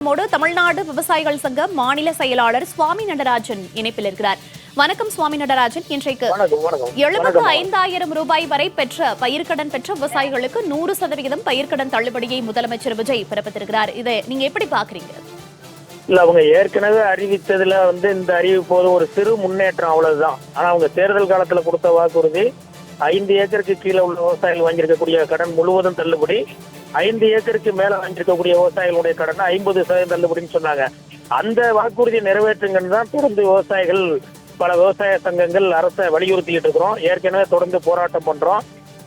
தமிழ்நாடு விவசாயிகள் சங்க மாநில செயலாளர் சுவாமி நடராஜன் இணைப்பில் இருக்கிறார். வணக்கம் சுவாமி நடராஜன். இன்றைக்கு 75,000 ரூபாய் வரை பெற்ற பயிர்க்கடன் பெற்ற விவசாயிகளுக்கு 100% பயிர்க்கடன் தள்ளுபடியை முதலமைச்சர் விஜய் பிறப்பித்திருக்கிறார். இதை நீங்க எப்படி பாக்குறீங்க? இல்ல, அவங்க ஏற்கனவே அறிவித்ததுல இந்த அறிவிப்போது ஒரு சிறு முன்னேற்றம், அவ்வளவுதான். ஆனா அவங்க தேர்தல் காலத்துல கொடுத்த வாக்குறுதி 5 ஏக்கருக்கு கீழே உள்ள விவசாயிகள் வாங்கியிருக்கக்கூடிய கடன் முழுவதும் தள்ளுபடி, 5 ஏக்கருக்கு மேல வாங்கியிருக்கக்கூடிய விவசாயிகளுடைய கடன் 50% தள்ளுபடின்னு சொன்னாங்க. அந்த வாக்குறுதியை நிறைவேற்றுங்கன்னு தான் தொடர்ந்து விவசாயிகள், பல விவசாய சங்கங்கள் அரசை வலியுறுத்திட்டு இருக்கிறோம். ஏற்கனவே தொடர்ந்து போராட்டம் பண்றோம்.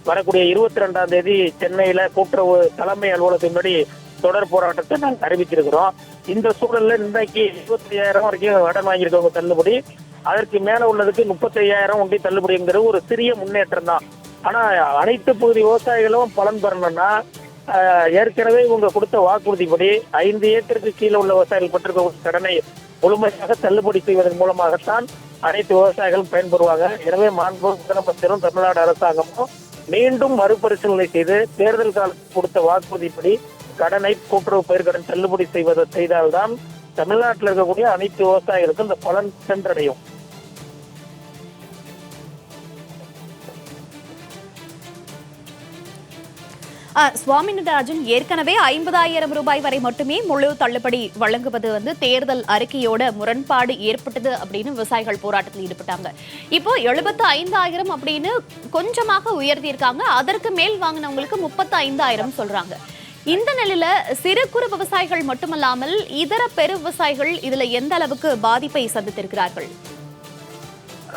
வரக்கூடிய 22ஆம் தேதி சென்னையில கூட்டுறவு தலைமை அலுவலகத்தின் முன்னாடி தொடர் போராட்டத்தை நாங்கள் அறிவிச்சிருக்கிறோம். இந்த சூழல்ல இன்னைக்கு 25,000 வரைக்கும் கடன் வாங்கியிருக்கவங்க தள்ளுபடி, அதற்கு மேல உள்ளதுக்கு 35,000 உண்டி தள்ளுபடிங்கிறது ஒரு சிறிய முன்னேற்றம் தான். ஆனா அனைத்து பகுதி விவசாயிகளும் பலன் பெறணும்னா ஏற்கனவே இவங்க கொடுத்த வாக்குறுதிப்படி 5 ஏக்கருக்கு கீழே உள்ள விவசாயிகள் பெற்றிருக்க கடனை முழுமையாக தள்ளுபடி செய்வதன் மூலமாகத்தான் அனைத்து விவசாயிகளும் பயன்பெறுவாங்க. எனவே மாண்புமிகு முதலமைச்சரும் தமிழ்நாடு அரசாங்கமும் மீண்டும் மறுபரிசீலனை செய்து தேர்தல் காலத்தில் கொடுத்த வாக்குறுதிப்படி கடனை கூட்டுறவு பயிர்க்கடன் தள்ளுபடி செய்தால்தான் தமிழ்நாட்டில் இருக்கக்கூடிய அனைத்து விவசாயிகளுக்கும் இந்த பலன் சென்றடையும். சுவாமி நடராஜன், ஏற்கனவே 50,000 ரூபாய் வரை மட்டுமே முழு தள்ளுபடி வழங்குவது தேர்தல் அறிக்கையோட முரண்பாடு ஏற்பட்டது அப்படின்னு விவசாயிகள் போராட்டத்தில் ஈடுபட்டாங்க. இப்போ 75,000 அப்படின்னு கொஞ்சமாக உயர்த்தியிருக்காங்க. அதற்கு மேல் வாங்கினவங்களுக்கு 35,000 சொல்றாங்க. இந்த நிலையில சிறு குறு விவசாயிகள் மட்டுமல்லாமல் இதர பெரு விவசாயிகள் இதுல எந்த அளவுக்கு பாதிப்பை சந்தித்திருக்கிறார்கள்?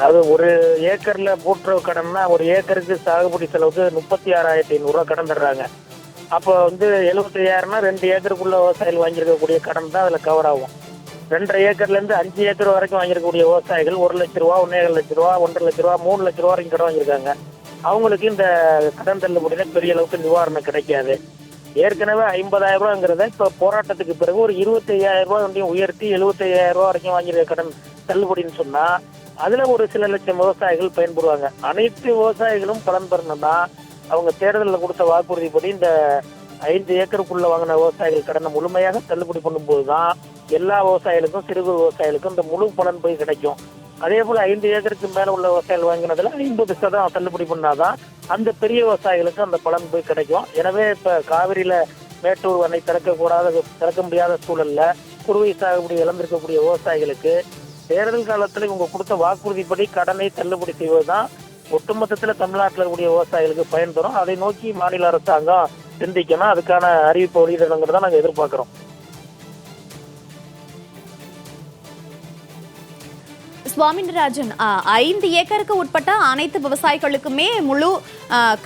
அது ஒரு ஏக்கர்ல கூட்டுறவு கடன்னா ஒரு ஏக்கருக்கு சாகுபடி செலவுக்கு 36,500 ரூபாய் கடன் தர்றாங்க. அப்போ 75,000னா 2 ஏக்கருக்குள்ள விவசாயிகள் வாங்கியிருக்கக்கூடிய கடன் தான் அதுல கவர் ஆகும். 2.5 ஏக்கர்ல இருந்து 5 ஏக்கர் வரைக்கும் வாங்கியிருக்கக்கூடிய விவசாயிகள் 1 லட்ச ரூபா, 1.5 லட்ச ரூபா, 1.5 லட்ச ரூபா, 3 லட்ச ரூபா வரைக்கும் கடன் வாங்கியிருக்காங்க. அவங்களுக்கு இந்த கடன் தள்ளுபடியில பெரிய அளவுக்கு நிவாரணம் கிடைக்காது. ஏற்கனவே 50,000 ரூபாங்கிறத இப்ப போராட்டத்துக்கு பிறகு ஒரு 25,000 ரூபாய் உயர்த்தி 75,000 ரூபாய் வரைக்கும் வாங்கியிருக்க கடன் தள்ளுபடின்னு சொன்னா அதுல ஒரு சில லட்சம் விவசாயிகள் பயன்படுவாங்க. அனைத்து விவசாயிகளும் பலன் பெறணும்னா அவங்க தேர்தலில் கொடுத்த வாக்குறுதிப்படி இந்த 5 ஏக்கருக்குள்ள வாங்கின விவசாயிகள் கடனை முழுமையாக தள்ளுபடி பண்ணும்போதுதான் எல்லா விவசாயிகளுக்கும், சிறு குறு விவசாயிகளுக்கும் இந்த முழு பலன் போய் கிடைக்கும். அதே போல 5 ஏக்கருக்கு மேல உள்ள விவசாயிகள் வாங்கினதுல 50% தள்ளுபடி பண்ணாதான் அந்த பெரிய விவசாயிகளுக்கு அந்த பலன் போய் கிடைக்கும். எனவே இப்ப காவிரியில மேட்டூர் அணை திறக்க முடியாத சூழல்ல குறுவை சாகுபடி இழந்திருக்கக்கூடிய விவசாயிகளுக்கு தேர்தல் காலத்துல இவங்க கொடுத்த வாக்குறுதிப்படி கடனை தள்ளுபடி செய்வதுதான் ஒட்டுமொத்தத்துல தமிழ்நாட்டில் இருக்கக்கூடிய விவசாயிகளுக்கு பயன் தரும். அதை நோக்கி மாநில அரசாங்கம் சிந்திக்கணும். அதுக்கான அறிவிப்பு வெளியிடணுங்கிறத நாங்க எதிர்பார்க்கிறோம். சுவாமி நடராஜன், 5 ஏக்கருக்கு உட்பட்ட அனைத்து விவசாயிகளுக்குமே முழு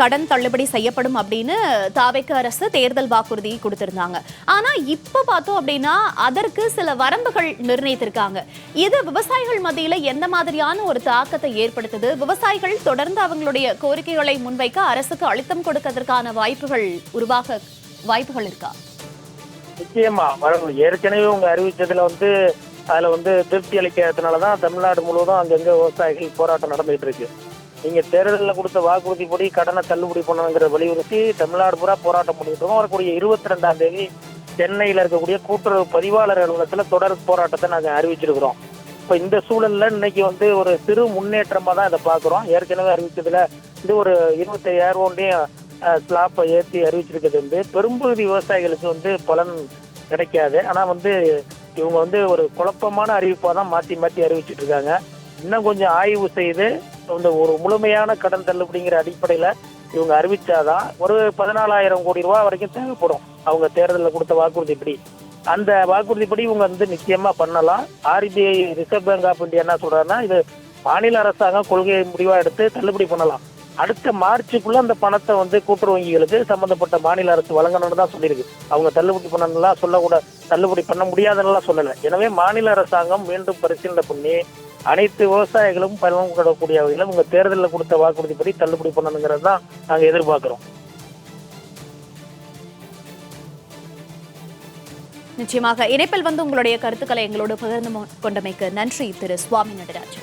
கடன் தள்ளுபடி செய்யப்படும் அப்படின்னு தாவேக அரசு தேர்தல் வாக்குறுதி கொடுத்திருந்தாங்க. ஆனா இப்ப பார்த்தோம் அப்படின்னா அதற்கு சில வரம்புகள் நிர்ணயித்திருக்காங்க. இது விவசாயிகள் மத்தியில எந்த மாதிரியான ஒரு தாக்கத்தை ஏற்படுத்துது? விவசாயிகள் தொடர்ந்து அவங்களுடைய கோரிக்கைகளை முன்வைக்க அரசுக்கு அழுத்தம் கொடுக்கறதுக்கான வாய்ப்புகள் இருக்கா? நிச்சயமா ஏற்கனவே உங்க அறிவிச்சதுல அதுல திருப்தி அளிக்காததுனாலதான் தமிழ்நாடு முழுவதும் அங்கங்க விவசாயிகள் போராட்டம் நடந்துகிட்டு இருக்கு. நீங்க தேர்தலில் கொடுத்த வாக்குறுதிப்படி கடனை தள்ளுபடி பண்ணணுங்கிற வலியுறுத்தி தமிழ்நாடு பூரா போராட்டம் பண்ணிட்டு இருக்கோம். வரக்கூடிய 22ஆம் தேதி சென்னையில இருக்கக்கூடிய கூட்டுறவு பதிவாளர் அலுவலகத்துல தொடர் போராட்டத்தை நாங்க அறிவிச்சிருக்கிறோம். இப்ப இந்த சூழல்ல இன்னைக்கு ஒரு சிறு முன்னேற்றமா தான் இதை பாக்குறோம். ஏற்கனவே அறிவிச்சதுல ஒரு 25,000 ஸ்லாப்பை ஏற்றி அறிவிச்சிருக்கிறது பெரும்பகுதி விவசாயிகளுக்கு பலன் கிடைக்காது. ஆனா இவங்க ஒரு குழப்பமான அறிவிப்பா தான் மாத்தி அறிவிச்சிட்டு இருக்காங்க. இன்னும் கொஞ்சம் ஆய்வு செய்து ஒரு முழுமையான கடன் தள்ளுபடிங்கிற அடிப்படையில இவங்க அறிவிச்சாதான் ஒரு 14,000 கோடி ரூபாய் வரைக்கும் தேவைப்படும். அவங்க தேர்தலில் கொடுத்த வாக்குறுதிப்படி அந்த வாக்குறுதிப்படி இவங்க நிச்சயமா பண்ணலாம். RBI, reserve bank of India என்ன சொல்றாருன்னா இது மாநில அரசாங்கம் கொள்கையை முடிவா எடுத்து தள்ளுபடி பண்ணலாம். அடுத்த மார்ச்சுக்குள்ள அந்த பணத்தை கூட்டுறவு வங்கிகளுக்கு சம்பந்தப்பட்ட மாநில அரசு வழங்கணும்னு தான் சொல்லியிருக்கு. அவங்க தள்ளுபடி பண்ணலாம் சொல்லக்கூட, தள்ளுபடி பண்ண முடியாதுன்னு சொல்லல. எனவே மாநில அரசாங்கம் மீண்டும் பரிசீலனை பண்ணி அனைத்து விவசாயிகளும் பயன்படக்கூடிய வகையில் உங்க தேர்தலில் கொடுத்த வாக்குறுதிப்படி தள்ளுபடி பண்ணணுங்கிறது தான் நாங்க எதிர்பார்க்கிறோம். நிச்சயமாக இணைப்பில் உங்களுடைய கருத்துக்களை எங்களோடு பகிர்ந்து கொண்டமைக்கு நன்றி திரு சுவாமி நடராஜன்.